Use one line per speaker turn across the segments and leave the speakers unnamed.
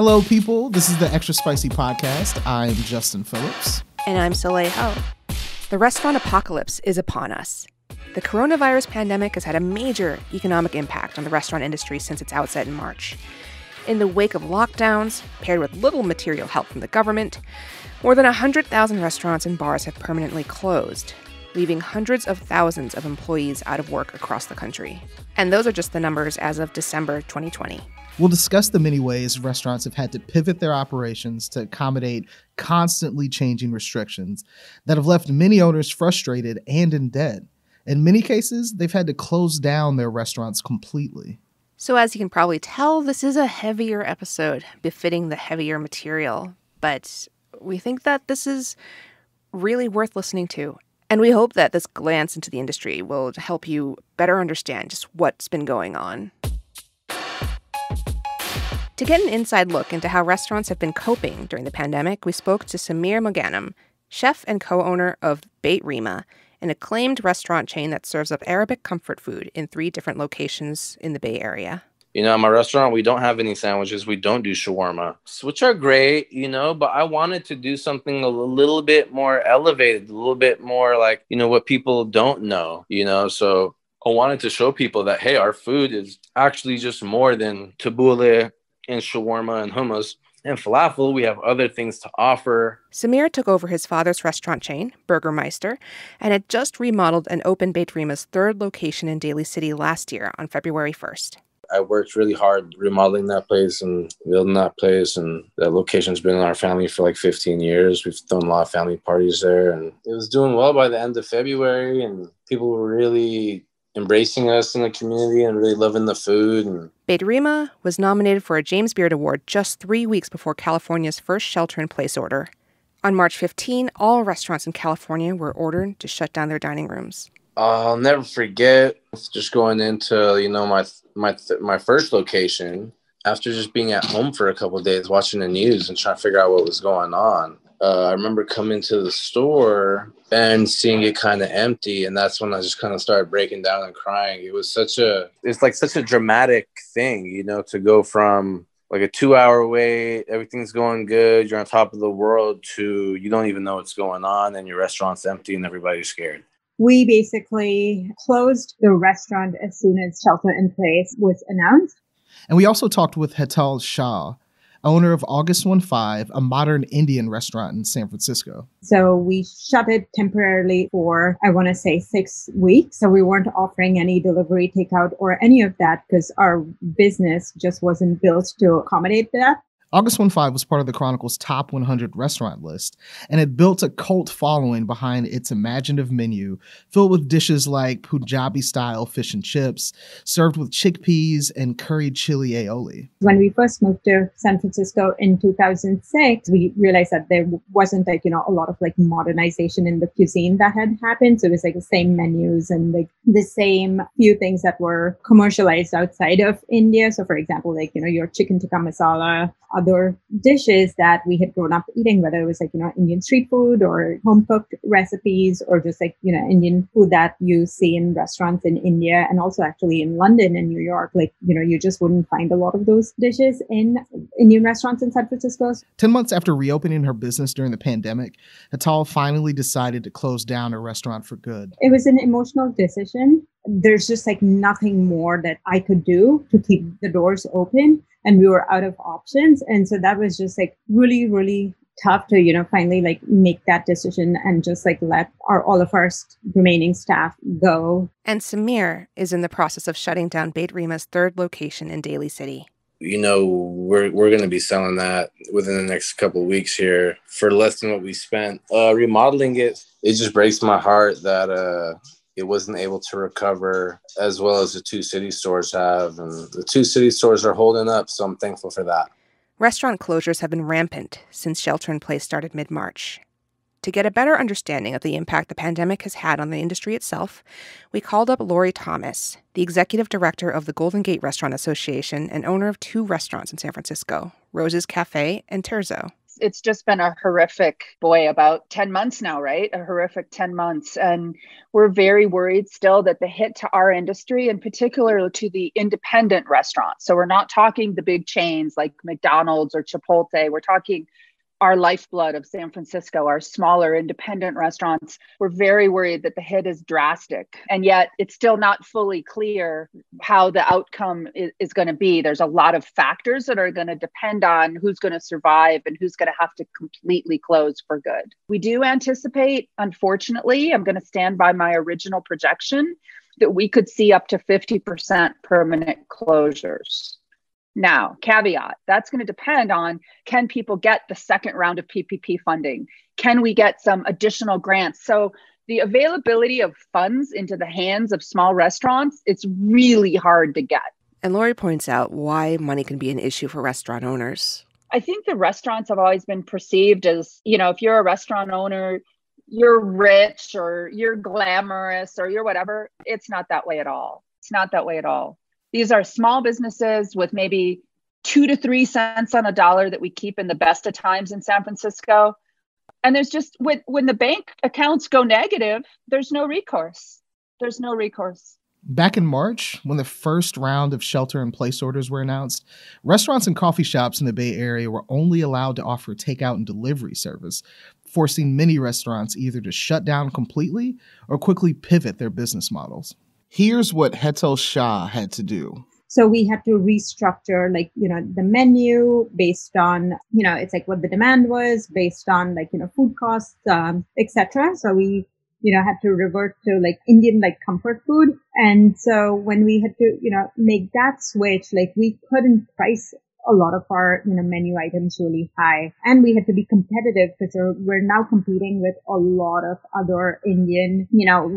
Hello, people. This is the Extra Spicy Podcast. I'm Justin Phillips.
And I'm Soleil Ho. The restaurant apocalypse is upon us. The coronavirus pandemic has had a major economic impact on the restaurant industry since its outset in March. In the wake of lockdowns, paired with little material help from the government, more than 100,000 restaurants and bars have permanently closed, leaving hundreds of thousands of employees out of work across the country. And those are just the numbers as of December 2020.
We'll discuss the many ways restaurants have had to pivot their operations to accommodate constantly changing restrictions that have left many owners frustrated and in debt. In many cases, they've had to close down their restaurants completely.
So as you can probably tell, this is a heavier episode, befitting the heavier material. But we think that this is really worth listening to. And we hope that this glance into the industry will help you better understand just what's been going on. To get an inside look into how restaurants have been coping during the pandemic, we spoke to Samir Mogannam, chef and co-owner of Beit Rima, an acclaimed restaurant chain that serves up Arabic comfort food in 3 different locations in the Bay Area.
You know, at my restaurant, we don't have any sandwiches. We don't do shawarma, which are great, but I wanted to do something a little bit more elevated, a little bit more like, what people don't know, So I wanted to show people that, hey, our food is actually just more than tabbouleh and shawarma and hummus and falafel. We have other things to offer.
Samir took over his father's restaurant chain, Burgermeister, and had just remodeled and opened Beit Rima's 3rd location in Daly City last year on February 1st.
I worked really hard remodeling that place and building that place, and that location's been in our family for like 15 years. We've thrown a lot of family parties there, and it was doing well by the end of February, and people were really embracing us in the community and really loving the food. And
Beit Rima was nominated for a James Beard Award just 3 weeks before California's first shelter-in-place order. On March 15, all restaurants in California were ordered to shut down their dining rooms.
I'll never forget just going into, my first location after just being at home for a couple of days, watching the news and trying to figure out what was going on. I remember coming to the store and seeing it kind of empty. And that's when I just kind of started breaking down and crying. It's such a dramatic thing, to go from like a 2-hour wait, everything's going good, you're on top of the world, to you don't even know what's going on and your restaurant's empty and everybody's scared.
We basically closed the restaurant as soon as shelter in place was announced.
And we also talked with Hetal Shah, owner of August 15, a modern Indian restaurant in San Francisco.
So we shut it temporarily for, 6 weeks. So we weren't offering any delivery, takeout, or any of that because our business just wasn't built to accommodate that.
August 15 was part of the Chronicle's top 100 restaurant list, and it built a cult following behind its imaginative menu, filled with dishes like Punjabi-style fish and chips, served with chickpeas and curried chili aioli.
When we first moved to San Francisco in 2006, we realized that there wasn't a lot of modernization in the cuisine that had happened. So it was the same menus and the same few things that were commercialized outside of India. So for example, your chicken tikka masala, other dishes that we had grown up eating, whether it was Indian street food or home cooked recipes or just Indian food that you see in restaurants in India and also actually in London and New York. You just wouldn't find a lot of those dishes in Indian restaurants in San Francisco.
10 months after reopening her business during the pandemic, Hetal finally decided to close down her restaurant for good.
It was an emotional decision. There's just nothing more that I could do to keep the doors open. And we were out of options. And so that was just really, really tough to, finally make that decision and just let all of our remaining staff go.
And Samir is in the process of shutting down Beit Rima's 3rd location in Daly City.
We're going to be selling that within the next couple of weeks here for less than what we spent remodeling it. It just breaks my heart that it wasn't able to recover as well as the 2 city stores have. And the 2 city stores are holding up, so I'm thankful for that.
Restaurant closures have been rampant since shelter-in-place started mid-March. To get a better understanding of the impact the pandemic has had on the industry itself, we called up Laurie Thomas, the executive director of the Golden Gate Restaurant Association and owner of 2 restaurants in San Francisco, Rose's Cafe and Terzo.
It's just been a horrific, about 10 months now, right? A horrific 10 months. And we're very worried still that the hit to our industry, in particular to the independent restaurants. So we're not talking the big chains like McDonald's or Chipotle. We're talking our lifeblood of San Francisco, our smaller independent restaurants. We're very worried that the hit is drastic. And yet it's still not fully clear how the outcome is going to be. There's a lot of factors that are going to depend on who's going to survive and who's going to have to completely close for good. We do anticipate, unfortunately, I'm going to stand by my original projection, that we could see up to 50% permanent closures. Now, caveat, that's going to depend on, can people get the second round of PPP funding? Can we get some additional grants? So the availability of funds into the hands of small restaurants, it's really hard to get.
And Laurie points out why money can be an issue for restaurant owners.
I think the restaurants have always been perceived as, if you're a restaurant owner, you're rich or you're glamorous or you're whatever. It's not that way at all. It's not that way at all. These are small businesses with maybe 2 to 3 cents on a dollar that we keep in the best of times in San Francisco. And there's just, when the bank accounts go negative, there's no recourse. There's no recourse.
Back in March, when the first round of shelter-in-place orders were announced, restaurants and coffee shops in the Bay Area were only allowed to offer takeout and delivery service, forcing many restaurants either to shut down completely or quickly pivot their business models. Here's what Hetal Shah had to do.
So we had to restructure, the menu based on, it's like what the demand was, based on food costs, etc. So we, had to revert to Indian comfort food. And so when we had to, make that switch, we couldn't price a lot of our menu items really high, and we had to be competitive because we're now competing with a lot of other Indian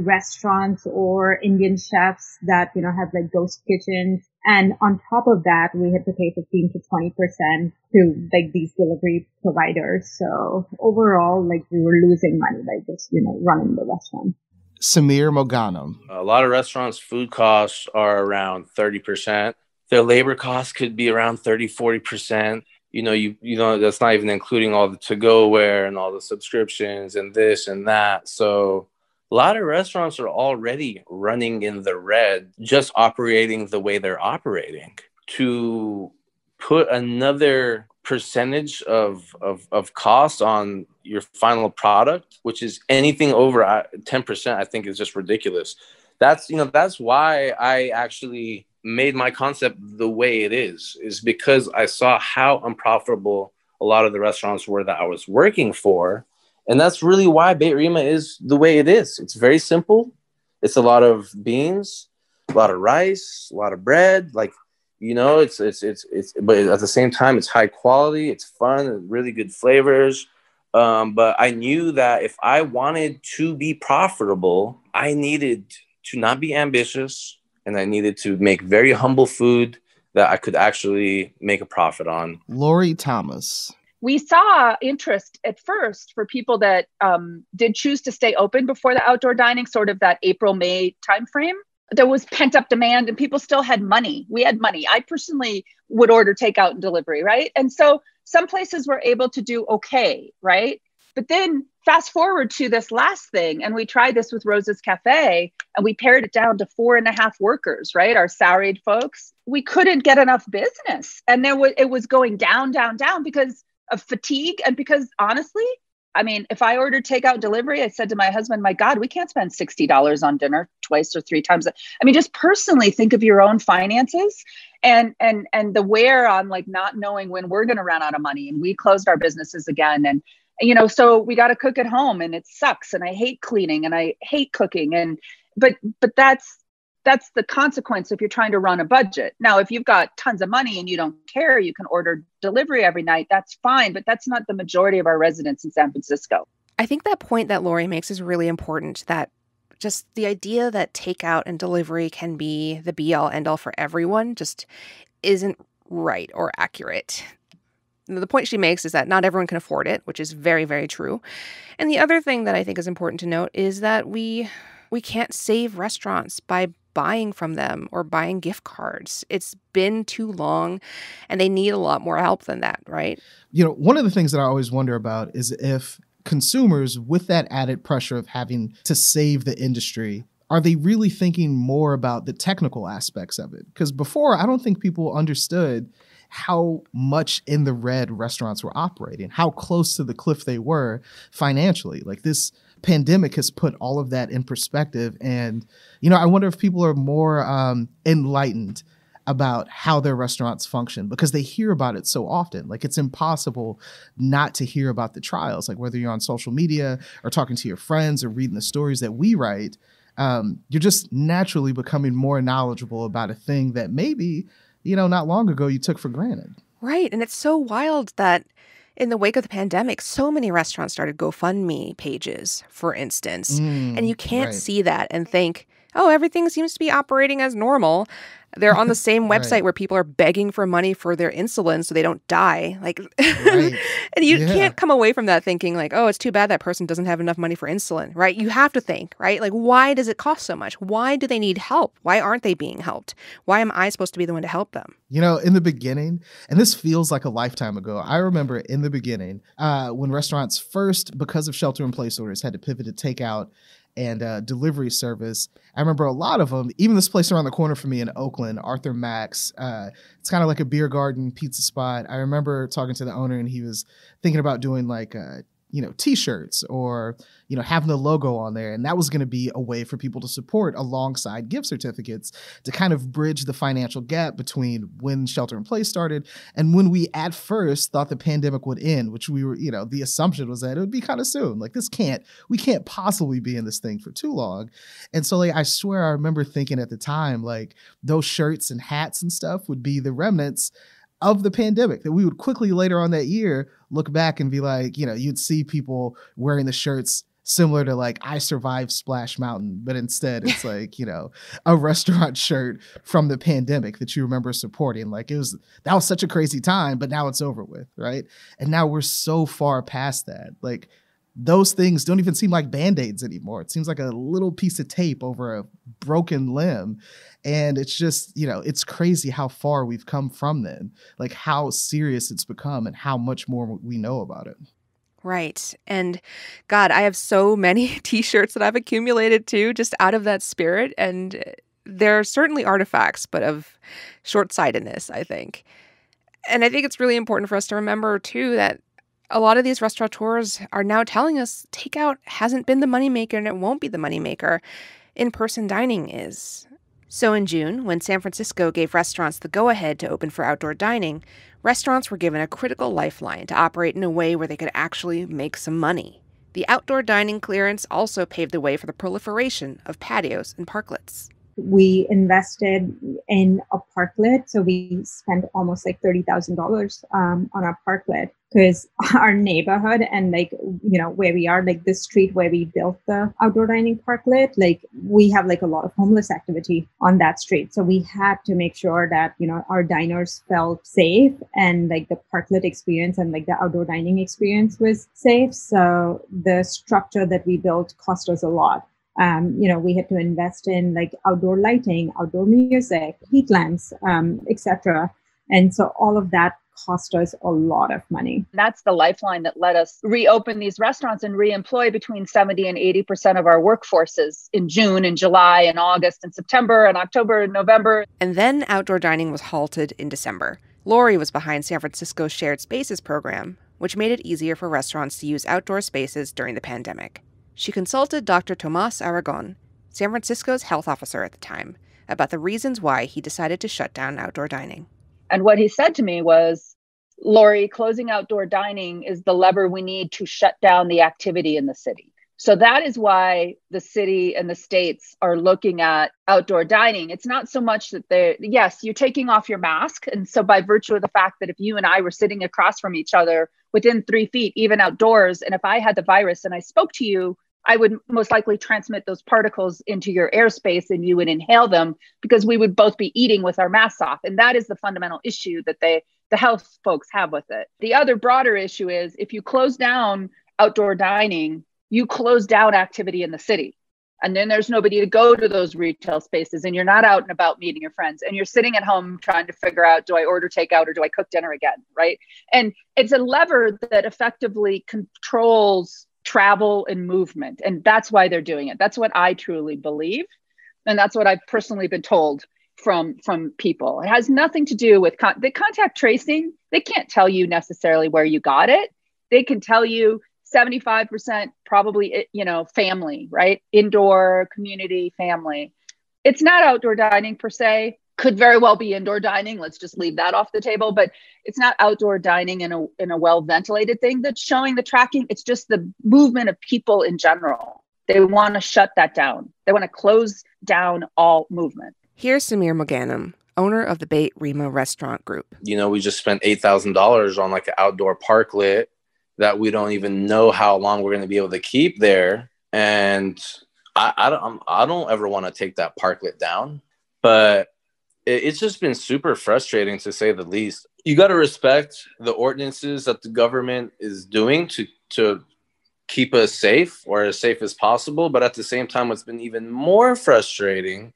restaurants or Indian chefs that have ghost kitchens, and on top of that we had to pay 15 to 20% to these delivery providers. So overall we were losing money by just running the restaurant.
Samir Mogannam.
A lot of restaurants' food costs are around 30%. Their labor costs could be around 30-40%. That's not even including all the to-go-ware and all the subscriptions and this and that. So a lot of restaurants are already running in the red, just operating the way they're operating. To put another percentage of cost on your final product, which is anything over 10%, I think is just ridiculous. That's why I actually made my concept the way it is because I saw how unprofitable a lot of the restaurants were that I was working for. And that's really why Beit Rima is the way it is. It's very simple. It's a lot of beans, a lot of rice, a lot of bread. But at the same time, it's high quality. It's fun, really good flavors. But I knew that if I wanted to be profitable, I needed to not be ambitious. And I needed to make very humble food that I could actually make a profit on.
Laurie Thomas.
We saw interest at first for people that did choose to stay open before the outdoor dining, sort of that April-May timeframe. There was pent-up demand and people still had money. We had money. I personally would order takeout and delivery, right? And so some places were able to do okay, right? But then fast forward to this last thing, and we tried this with Rose's Cafe, and we pared it down to 4.5 workers, right? Our salaried folks. We couldn't get enough business. And it was going down, down, down because of fatigue. And because honestly, if I ordered takeout delivery, I said to my husband, my God, we can't spend $60 on dinner twice or 3 times. Just personally think of your own finances and the wear on not knowing when we're going to run out of money. And we closed our businesses again. And so we got to cook at home, and it sucks. And I hate cleaning and I hate cooking. But that's the consequence if you're trying to run a budget. Now, if you've got tons of money and you don't care, you can order delivery every night. That's fine. But that's not the majority of our residents in San Francisco.
I think that point that Laurie makes is really important, that just the idea that takeout and delivery can be the be-all, end-all for everyone just isn't right or accurate. The point she makes is that not everyone can afford it, which is very, very true. And the other thing that I think is important to note is that we can't save restaurants by buying from them or buying gift cards. It's been too long, and they need a lot more help than that, right?
You know, one of the things that I always wonder about is if consumers, with that added pressure of having to save the industry, are they really thinking more about the technical aspects of it? Because before, I don't think people understood how much in the red restaurants were operating, how close to the cliff they were financially. Like, this pandemic has put all of that in perspective. And, you know, I wonder if people are more enlightened about how their restaurants function because they hear about it so often. Like, it's impossible not to hear about the trials. Like, whether you're on social media or talking to your friends or reading the stories that we write, you're just naturally becoming more knowledgeable about a thing that maybe, you know, not long ago you took for granted.
Right. And it's so wild that in the wake of the pandemic, so many restaurants started GoFundMe pages, for instance. And you can't see that and think, oh, everything seems to be operating as normal. They're on the same website where people are begging for money for their insulin so they don't die. Like, and you can't come away from that thinking like, oh, it's too bad that person doesn't have enough money for insulin, right? You have to think, right? Like, why does it cost so much? Why do they need help? Why aren't they being helped? Why am I supposed to be the one to help them?
You know, in the beginning, and this feels like a lifetime ago, I remember in the beginning when restaurants first, because of shelter-in-place orders, had to pivot to takeout and delivery service. I remember a lot of them, even this place around the corner from me in Oakland, Arthur Mack's. It's kind of like a beer garden pizza spot. I remember talking to the owner and he was thinking about doing like T-shirts or, having the logo on there. And that was going to be a way for people to support alongside gift certificates to kind of bridge the financial gap between when shelter in place started and when we at first thought the pandemic would end, which we were, the assumption was that it would be kind of soon. Like, we can't possibly be in this thing for too long. And so I swear I remember thinking at the time, like, those shirts and hats and stuff would be the remnants of the pandemic, that we would quickly later on that year look back and be like, you'd see people wearing the shirts similar to like I Survived Splash Mountain, but instead it's like, a restaurant shirt from the pandemic that you remember supporting. Like, that was such a crazy time, but now it's over with, right? And now we're so far past that. Like, those things don't even seem like Band-Aids anymore. It seems like a little piece of tape over a broken limb. And it's just, it's crazy how far we've come from then, like how serious it's become and how much more we know about it.
Right. And God, I have so many T-shirts that I've accumulated too, just out of that spirit. And they're certainly artifacts, but of short-sightedness, I think. And I think it's really important for us to remember too that a lot of these restaurateurs are now telling us takeout hasn't been the moneymaker and it won't be the moneymaker. In-person dining is. So in June, when San Francisco gave restaurants the go-ahead to open for outdoor dining, restaurants were given a critical lifeline to operate in a way where they could actually make some money. The outdoor dining clearance also paved the way for the proliferation of patios and parklets.
We invested in a parklet. So we spent almost like $30,000 on our parklet because our neighborhood and where we are, like the street where we built the outdoor dining parklet, like we have like a lot of homeless activity on that street. So we had to make sure that, our diners felt safe and like the parklet experience and like the outdoor dining experience was safe. So the structure that we built cost us a lot. We had to invest in like outdoor lighting, outdoor music, heat lamps, etc. And so all of that cost us a lot of money.
That's the lifeline that let us reopen these restaurants and reemploy between 70 and 80% of our workforces in June and July and August and September and October and November.
And then outdoor dining was halted in December. Laurie was behind San Francisco's Shared Spaces program, which made it easier for restaurants to use outdoor spaces during the pandemic. She consulted Dr. Tomas Aragon, San Francisco's health officer at the time, about the reasons why he decided to shut down outdoor dining.
And what he said to me was, Laurie, closing outdoor dining is the lever we need to shut down the activity in the city. So that is why the city and the states are looking at outdoor dining. It's not so much that yes, you're taking off your mask. And so by virtue of the fact that if you and I were sitting across from each other within 3 feet, even outdoors, and if I had the virus and I spoke to you, I would most likely transmit those particles into your airspace and you would inhale them because we would both be eating with our masks off. And that is the fundamental issue that the health folks have with it. The other broader issue is if you close down outdoor dining, you close down activity in the city. And then there's nobody to go to those retail spaces, and you're not out and about meeting your friends, and you're sitting at home trying to figure out, do I order takeout or do I cook dinner again, right? And it's a lever that effectively controls travel and movement. And that's why they're doing it. That's what I truly believe. And that's what I've personally been told from people. It has nothing to do with the contact tracing. They can't tell you necessarily where you got it. They can tell you 75% probably, family, right? Indoor community family. It's not outdoor dining per se. Could very well be indoor dining. Let's just leave that off the table. But it's not outdoor dining in a well-ventilated thing that's showing the tracking. It's just the movement of people in general. They want to shut that down. They want to close down all movement.
Here's Samir Mogannam, owner of the Beit Rima restaurant group.
We just spent $8,000 on like an outdoor parklet that we don't even know how long we're going to be able to keep there. And I don't ever want to take that parklet down, but it's just been super frustrating to say the least. You got to respect the ordinances that the government is doing to keep us safe, or as safe as possible. But at the same time, what's been even more frustrating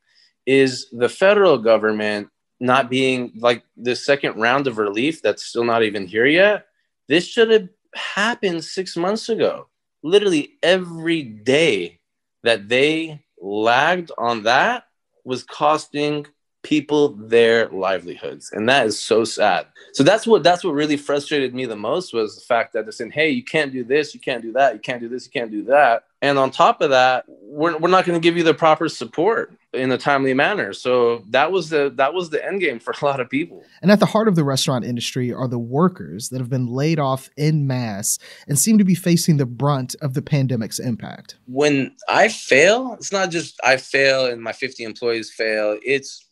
is the federal government not being like the second round of relief that's still not even here yet. This should have happened 6 months ago. Literally every day that they lagged on that was costing people their livelihoods, and that is so sad. So that's what really frustrated me the most, was the fact that they're saying, hey, you can't do this, you can't do that, you can't do this, you can't do that, and on top of that, we're not going to give you the proper support in a timely manner. So that was the end game for a lot of people.
And at the heart of the restaurant industry are the workers that have been laid off en masse and seem to be facing the brunt of the pandemic's impact.
When I fail, it's not just I fail and my 50 employees fail. It's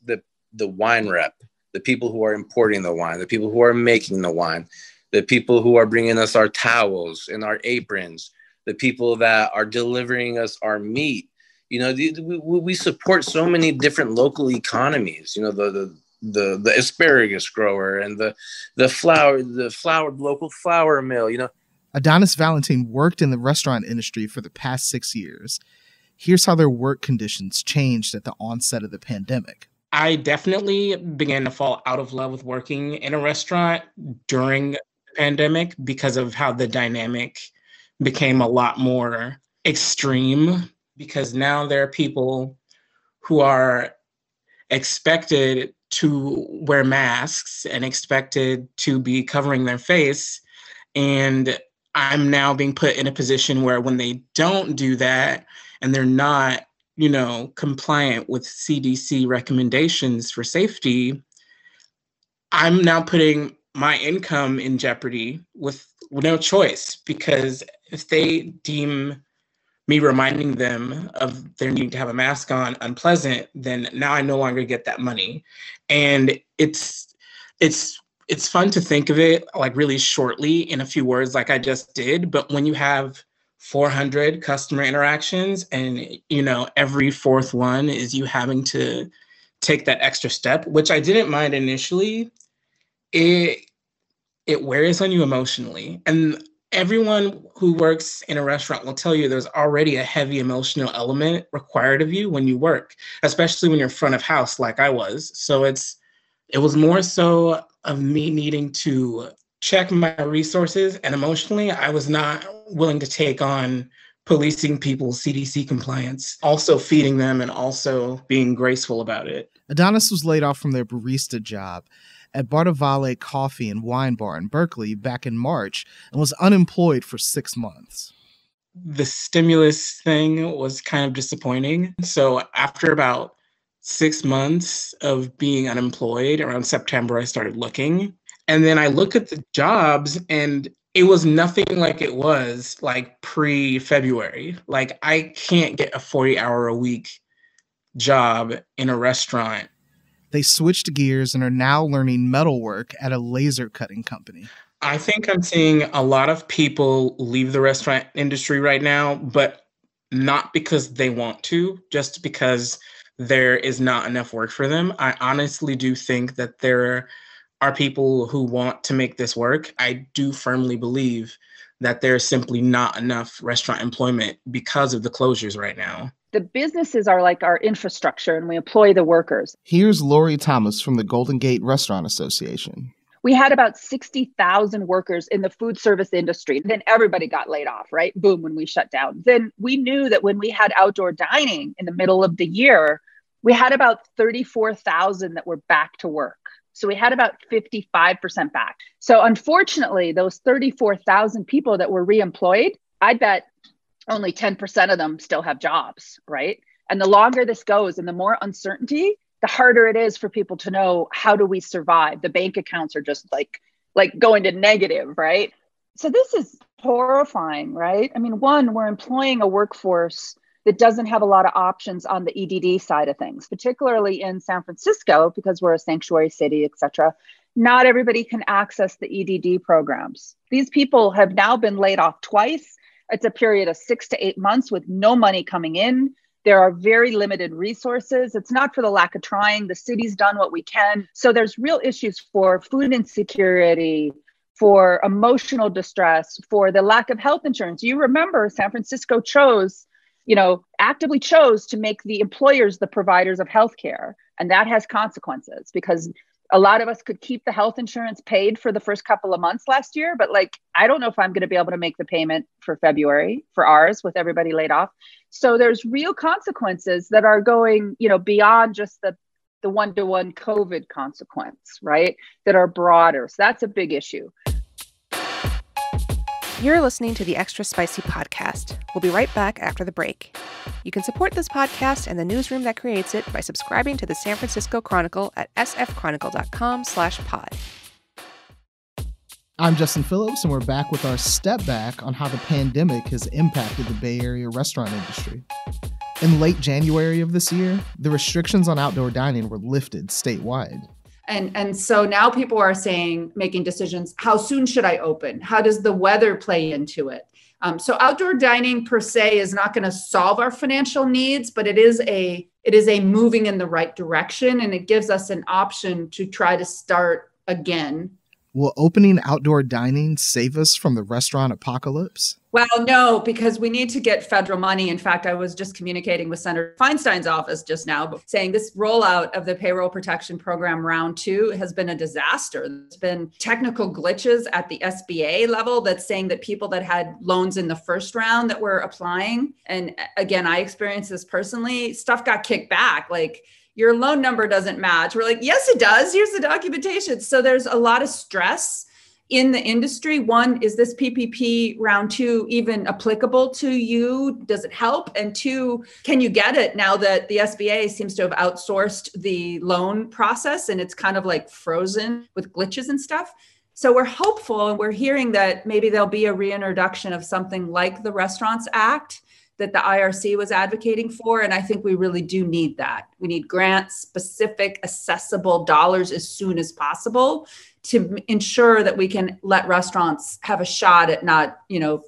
the wine rep, the people who are importing the wine, the people who are making the wine, the people who are bringing us our towels and our aprons, the people that are delivering us our meat. We support so many different local economies. The asparagus grower and the local flour mill.
Adonis Valentine worked in the restaurant industry for the past 6 years. Here's how their work conditions changed at the onset of the pandemic.
I definitely began to fall out of love with working in a restaurant during the pandemic because of how the dynamic became a lot more extreme, because now there are people who are expected to wear masks and expected to be covering their face. And I'm now being put in a position where when they don't do that and they're not, compliant with CDC recommendations for safety, I'm now putting my income in jeopardy with no choice, because if they deem me reminding them of their need to have a mask on unpleasant, then now I no longer get that money. And it's fun to think of it like really shortly in a few words like I just did, but when you have 400 customer interactions and every fourth one is you having to take that extra step, which I didn't mind initially, it wears on you emotionally. And everyone who works in a restaurant will tell you there's already a heavy emotional element required of you when you work, especially when you're front of house like I was. So it was more so of me needing to check my resources, and emotionally, I was not willing to take on policing people's CDC compliance, also feeding them and also being graceful about it.
Adonis was laid off from their barista job at Vale Coffee and Wine Bar in Berkeley back in March and was unemployed for 6 months.
The stimulus thing was kind of disappointing. So after about 6 months of being unemployed, around September, I started looking. And then I looked at the jobs and it was nothing like it was like pre-February. Like I can't get a 40-hour-a-week job in a restaurant.
They switched gears and are now learning metalwork at a laser cutting company.
I think I'm seeing a lot of people leave the restaurant industry right now, but not because they want to, just because there is not enough work for them. I honestly do think that there are people who want to make this work. I do firmly believe that there's simply not enough restaurant employment because of the closures right now.
The businesses are like our infrastructure and we employ the workers.
Here's Laurie Thomas from the Golden Gate Restaurant Association.
We had about 60,000 workers in the food service industry. Then everybody got laid off, right? Boom, when we shut down. Then we knew that when we had outdoor dining in the middle of the year, we had about 34,000 that were back to work. So we had about 55% back. So unfortunately, those 34,000 people that were reemployed, I bet only 10% of them still have jobs, right? And the longer this goes and the more uncertainty, the harder it is for people to know, how do we survive? The bank accounts are just like going to negative, right? So this is horrifying, right? I mean, one, we're employing a workforce that doesn't have a lot of options on the EDD side of things, particularly in San Francisco, because we're a sanctuary city, et cetera. Not everybody can access the EDD programs. These people have now been laid off twice. It's a period of 6 to 8 months with no money coming in. There are very limited resources. It's not for the lack of trying. The city's done what we can. So there's real issues for food insecurity, for emotional distress, for the lack of health insurance. You remember San Francisco actively chose to make the employers the providers of healthcare. And that has consequences because a lot of us could keep the health insurance paid for the first couple of months last year, but I don't know if I'm going to be able to make the payment for February for ours with everybody laid off. So there's real consequences that are going, beyond just the one-to-one COVID consequence, right? That are broader. So that's a big issue.
You're listening to the Extra Spicy Podcast. We'll be right back after the break. You can support this podcast and the newsroom that creates it by subscribing to the San Francisco Chronicle at sfchronicle.com/pod.
I'm Justin Phillips, and we're back with our step back on how the pandemic has impacted the Bay Area restaurant industry. In late January of this year, the restrictions on outdoor dining were lifted statewide.
And so now people are making decisions, how soon should I open? How does the weather play into it? So outdoor dining per se is not going to solve our financial needs, but it is a moving in the right direction. And it gives us an option to try to start again.
Will opening outdoor dining save us from the restaurant apocalypse?
Well, no, because we need to get federal money. In fact, I was just communicating with Senator Feinstein's office just now, saying this rollout of the Payroll Protection Program round 2 has been a disaster. There's been technical glitches at the SBA level that's saying that people that had loans in the first round that were applying, and again, I experienced this personally, stuff got kicked back. Your loan number doesn't match. We're like, yes, it does. Here's the documentation. So there's a lot of stress in the industry. One, is this PPP round 2 even applicable to you? Does it help? And 2, can you get it now that the SBA seems to have outsourced the loan process and it's kind of frozen with glitches and stuff? So we're hopeful, and we're hearing that maybe there'll be a reintroduction of something like the Restaurants Act that the IRC was advocating for. And I think we really do need that. We need grants, specific, accessible dollars as soon as possible to ensure that we can let restaurants have a shot at not,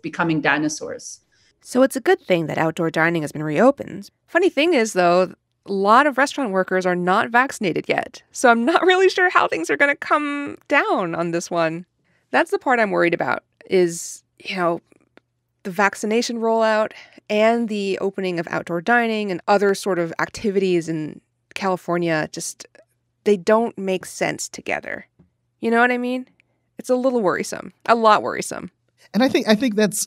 becoming dinosaurs.
So it's a good thing that outdoor dining has been reopened. Funny thing is, though, a lot of restaurant workers are not vaccinated yet. So I'm not really sure how things are going to come down on this one. That's the part I'm worried about is, the vaccination rollout and the opening of outdoor dining and other sort of activities in California, they don't make sense together. You know what I mean? It's a little worrisome, a lot worrisome.
And I think that's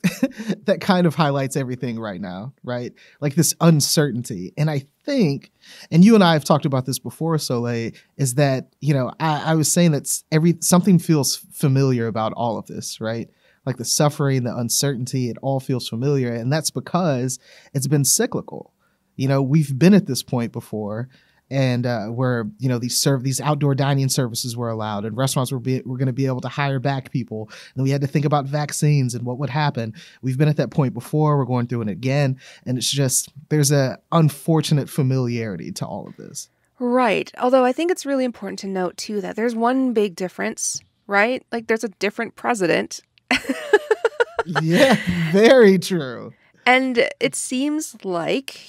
that kind of highlights everything right now, right? This uncertainty. And I think, and you and I have talked about this before, Soleil, is that, I was saying that something feels familiar about all of this, right? The suffering, the uncertainty, it all feels familiar. And that's because it's been cyclical. We've been at this point before, and where, these outdoor dining services were allowed and restaurants were going to be able to hire back people. And we had to think about vaccines and what would happen. We've been at that point before. We're going through it again. And it's just, there's a unfortunate familiarity to all of this.
Right. Although I think it's really important to note, too, that there's one big difference, right? There's a different president.
Yeah, very true.
And it seems like,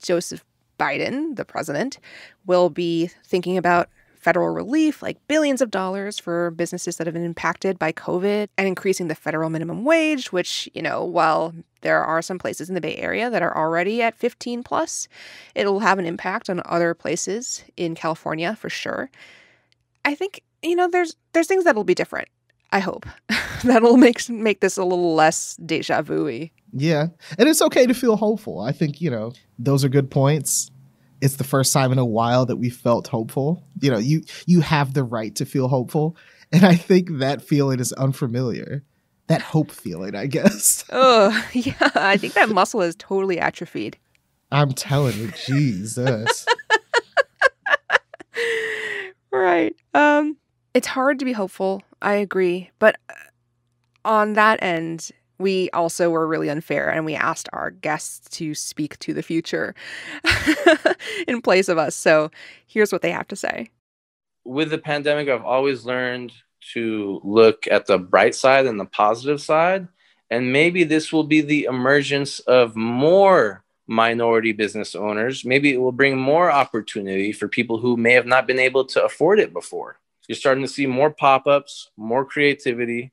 Joseph Biden, the president, will be thinking about federal relief, billions of dollars for businesses that have been impacted by COVID, and increasing the federal minimum wage, which, while There are some places in the Bay Area that are already at 15 plus. It'll have an impact on other places in California for sure. I think, there's things that'll be different. I hope that'll make this a little less deja vu-y.
Yeah. And it's okay to feel hopeful. I think, those are good points. It's the first time in a while that we felt hopeful. You have the right to feel hopeful. And I think that feeling is unfamiliar. That hope feeling, I guess.
Oh, yeah. I think that muscle is totally atrophied.
I'm telling you, Jesus.
Right. It's hard to be hopeful. I agree. But on that end, we also were really unfair and we asked our guests to speak to the future in place of us. So here's what they have to say.
With the pandemic, I've always learned to look at the bright side and the positive side. And maybe this will be the emergence of more minority business owners. Maybe it will bring more opportunity for people who may have not been able to afford it before. You're starting to see more pop-ups, more creativity.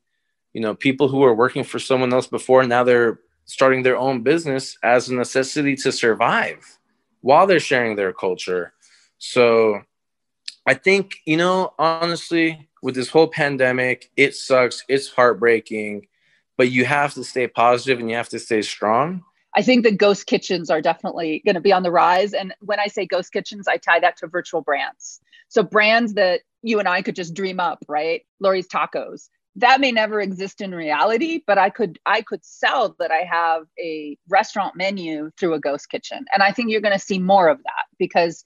People who were working for someone else before, now they're starting their own business as a necessity to survive while they're sharing their culture. So I think, honestly, with this whole pandemic, it sucks. It's heartbreaking, but you have to stay positive and you have to stay strong.
I think the ghost kitchens are definitely going to be on the rise. And when I say ghost kitchens, I tie that to virtual brands. So brands that you and I could just dream up, right? Laurie's Tacos. That may never exist in reality, but I could sell that I have a restaurant menu through a ghost kitchen. And I think you're going to see more of that because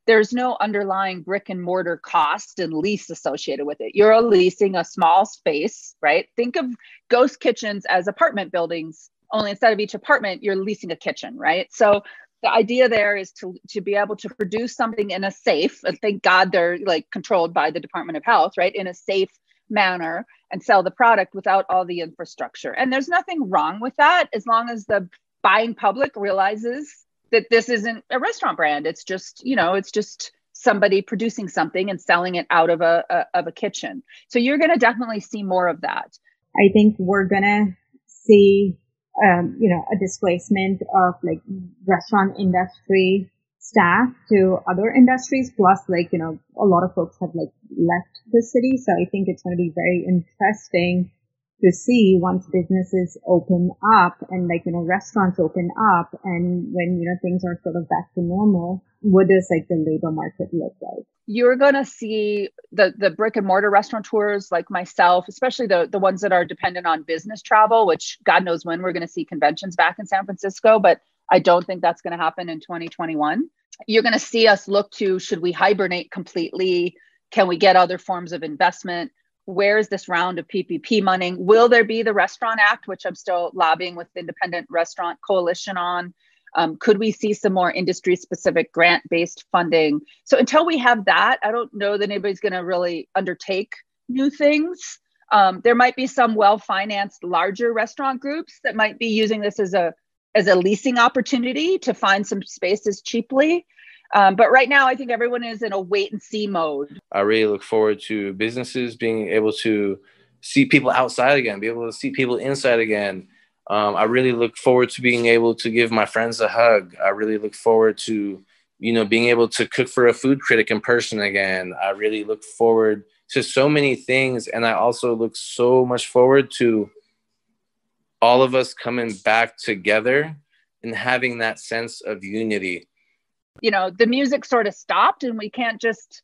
there's no underlying brick and mortar cost and lease associated with it. You're leasing a small space, right? Think of ghost kitchens as apartment buildings, only instead of each apartment, you're leasing a kitchen, right? So the idea there is to be able to produce something in a safe, and thank God they're controlled by the Department of Health, right? In a safe manner and sell the product without all the infrastructure. And there's nothing wrong with that as long as the buying public realizes that this isn't a restaurant brand. It's just, it's just somebody producing something and selling it out of a kitchen. So you're going to definitely see more of that.
I think we're going to see, a displacement of restaurant industry staff to other industries. Plus, a lot of folks have left the city. So I think it's going to be very interesting to see once businesses open up and restaurants open up and when, things are sort of back to normal, what does the labor market look like?
You're going to see the brick and mortar restaurateurs like myself, especially the ones that are dependent on business travel, which God knows when we're going to see conventions back in San Francisco, but I don't think that's going to happen in 2021. You're going to see us look to, should we hibernate completely? Can we get other forms of investment? Where is this round of PPP money? Will there be the Restaurant Act, which I'm still lobbying with the Independent Restaurant Coalition on? Could we see some more industry-specific grant-based funding? So until we have that, I don't know that anybody's going to really undertake new things. There might be some well-financed larger restaurant groups that might be using this as a leasing opportunity to find some spaces cheaply. But right now, I think everyone is in a wait and see mode.
I really look forward to businesses being able to see people outside again, be able to see people inside again. I really look forward to being able to give my friends a hug. I really look forward to, being able to cook for a food critic in person again. I really look forward to so many things. And I also look so much forward to all of us coming back together and having that sense of unity.
The music sort of stopped and we can't just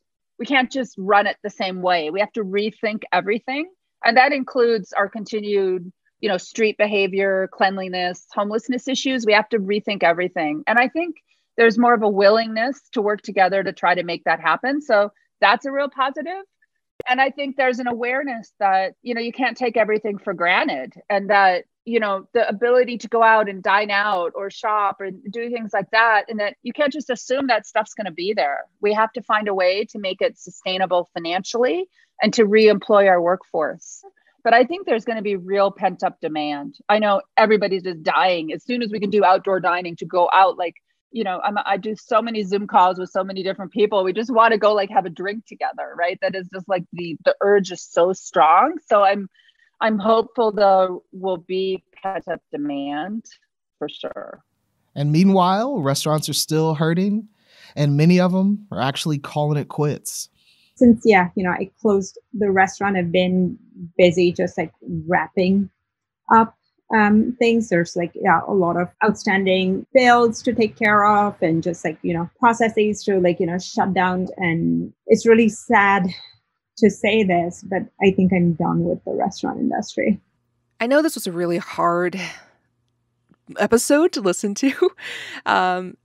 run it the same way. We have to rethink everything. And that includes our continued, street behavior, cleanliness, homelessness issues. We have to rethink everything. And I think there's more of a willingness to work together to try to make that happen. So that's a real positive. And I think there's an awareness that, you can't take everything for granted, and that, the ability to go out and dine out or shop or do things like that, and that you can't just assume that stuff's going to be there. We have to find a way to make it sustainable financially and to re-employ our workforce. But I think there's going to be real pent up demand. I know everybody's just dying as soon as we can do outdoor dining to go out. I do so many Zoom calls with so many different people. We just want to go have a drink together, right? That is just the urge is so strong. So I'm hopeful there will be pent-up demand for sure.
And meanwhile, restaurants are still hurting, and many of them are actually calling it quits.
Since, I closed the restaurant, I've been busy just like wrapping up things. There's a lot of outstanding bills to take care of and just processes to shut down. And it's really sad to say this, but I think I'm done with the restaurant industry.
I know this was a really hard episode to listen to.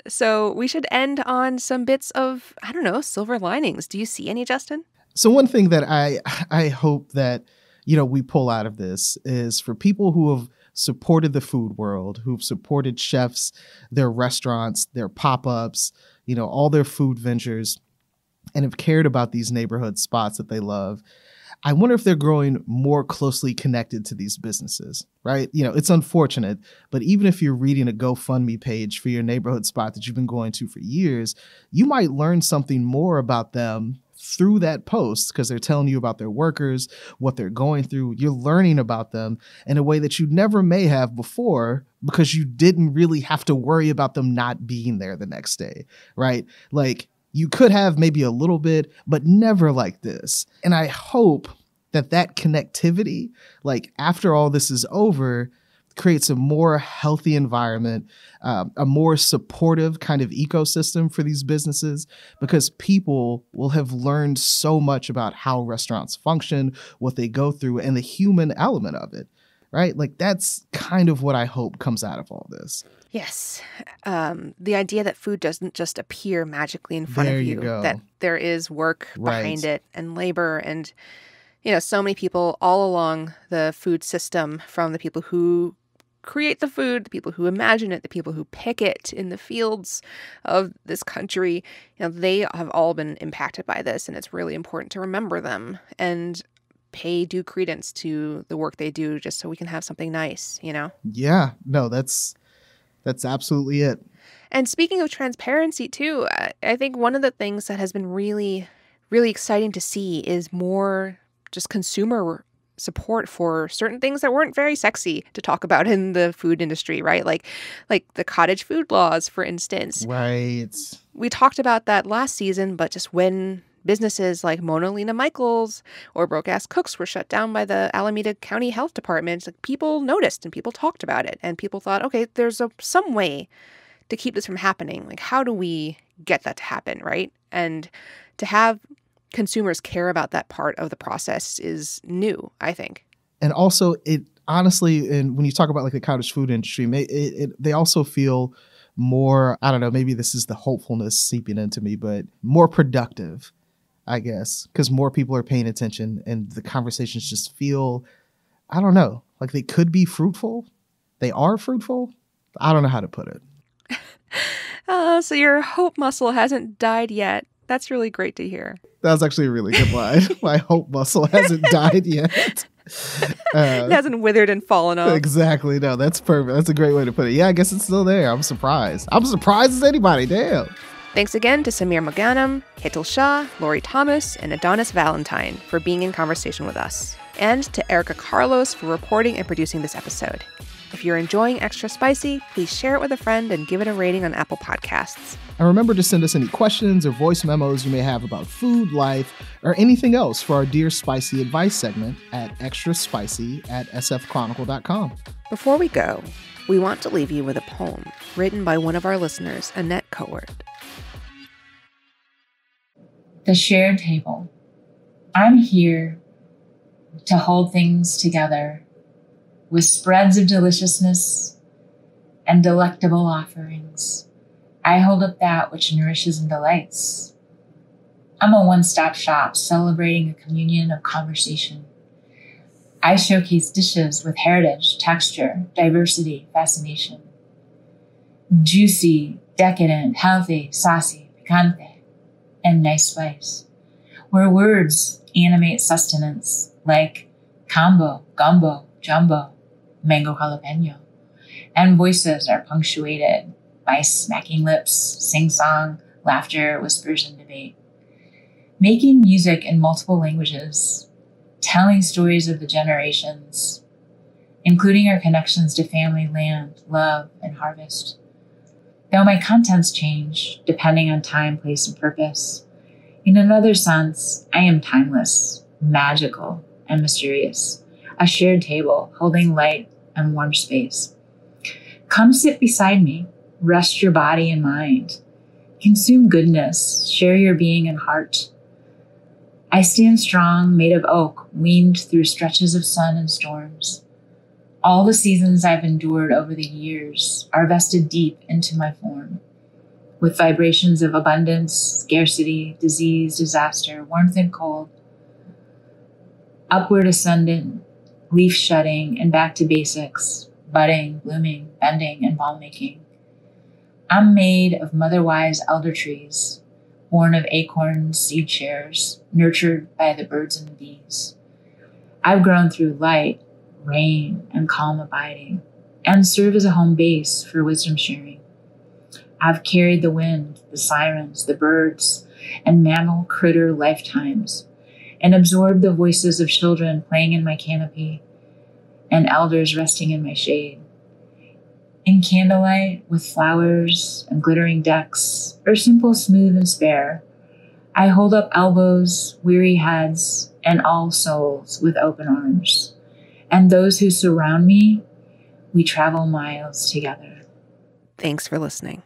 So we should end on some bits of, silver linings. Do you see any, Justin?
So one thing that I hope that, we pull out of this is for people who have supported the food world, who've supported chefs, their restaurants, their pop-ups, all their food ventures, and have cared about these neighborhood spots that they love. I wonder if they're growing more closely connected to these businesses, right? It's unfortunate, but even if you're reading a GoFundMe page for your neighborhood spot that you've been going to for years, you might learn something more about them through that post because they're telling you about their workers, what they're going through. You're learning about them in a way that you never may have before because you didn't really have to worry about them not being there the next day, right? Like, you could have maybe a little bit, but never like this. And I hope that connectivity, after all this is over, creates a more healthy environment, a more supportive kind of ecosystem for these businesses, because people will have learned so much about how restaurants function, what they go through, and the human element of it, right? That's kind of what I hope comes out of all this.
Yes. The idea that food doesn't just appear magically in front of you, that there is work behind it and labor and, so many people all along the food system, from the people who create the food, the people who imagine it, the people who pick it in the fields of this country, they have all been impacted by this. And it's really important to remember them and pay due credence to the work they do just so we can have something nice,
Yeah, no, that's absolutely it.
And speaking of transparency too, I think one of the things that has been really, really exciting to see is more just consumer support for certain things that weren't very sexy to talk about in the food industry, right? Like the cottage food laws, for instance.
Right.
We talked about that last season, but just when businesses like Mona Lena Michaels or Broke Ass Cooks were shut down by the Alameda County Health Department, people noticed and people talked about it. And people thought, okay, there's some way to keep this from happening. How do we get that to happen, right? And to have consumers care about that part of the process is new, I think.
And also, it honestly, and when you talk about the cottage food industry, they also feel more, I don't know, maybe this is the hopefulness seeping into me, but more productive, I guess, because more people are paying attention and the conversations just feel, I don't know, like they could be fruitful. They are fruitful. I don't know how to put it.
So your hope muscle hasn't died yet. That's really great to hear.
That was actually a really good line. My hope muscle hasn't died yet.
It hasn't withered and fallen off.
Exactly. No, that's perfect. That's a great way to put it. Yeah, I guess it's still there. I'm surprised. I'm surprised as anybody. Damn.
Thanks again to Samir Mogannam, Hetal Shah, Laurie Thomas, and Adonis Valentine for being in conversation with us. And to Erica Carlos for reporting and producing this episode. If you're enjoying Extra Spicy, please share it with a friend and give it a rating on Apple Podcasts.
And remember to send us any questions or voice memos you may have about food, life, or anything else for our Dear Spicy Advice segment at extraspicy@sfchronicle.com.
Before we go, we want to leave you with a poem written by one of our listeners, Annette Coward.
The shared table. I'm here to hold things together with spreads of deliciousness and delectable offerings. I hold up that which nourishes and delights. I'm a one-stop shop celebrating a communion of conversation. I showcase dishes with heritage, texture, diversity, fascination. Juicy, decadent, healthy, saucy, picante, and nice spice. Where words animate sustenance like combo, gumbo, jumbo, mango jalapeno, and voices are punctuated by smacking lips, sing-song, laughter, whispers, and debate. Making music in multiple languages telling stories of the generations, including our connections to family, land, love, and harvest. Though my contents change depending on time, place, and purpose, in another sense, I am timeless, magical, and mysterious, a shared table holding light and warm space. Come sit beside me, rest your body and mind, consume goodness, share your being and heart. I stand strong, made of oak, weaned through stretches of sun and storms. All the seasons I've endured over the years are vested deep into my form, with vibrations of abundance, scarcity, disease, disaster, warmth and cold, upward ascendant, leaf shedding, and back to basics, budding, blooming, bending, and ball making. I'm made of mother-wise elder trees, born of acorns, seed shares, nurtured by the birds and the bees. I've grown through light, rain, and calm abiding, and serve as a home base for wisdom sharing. I've carried the wind, the sirens, the birds, and mammal critter lifetimes, and absorbed the voices of children playing in my canopy and elders resting in my shade. In candlelight, with flowers and glittering decks, or simple, smooth, and spare, I hold up elbows, weary heads, and all souls with open arms. And those who surround me, we travel miles together.
Thanks for listening.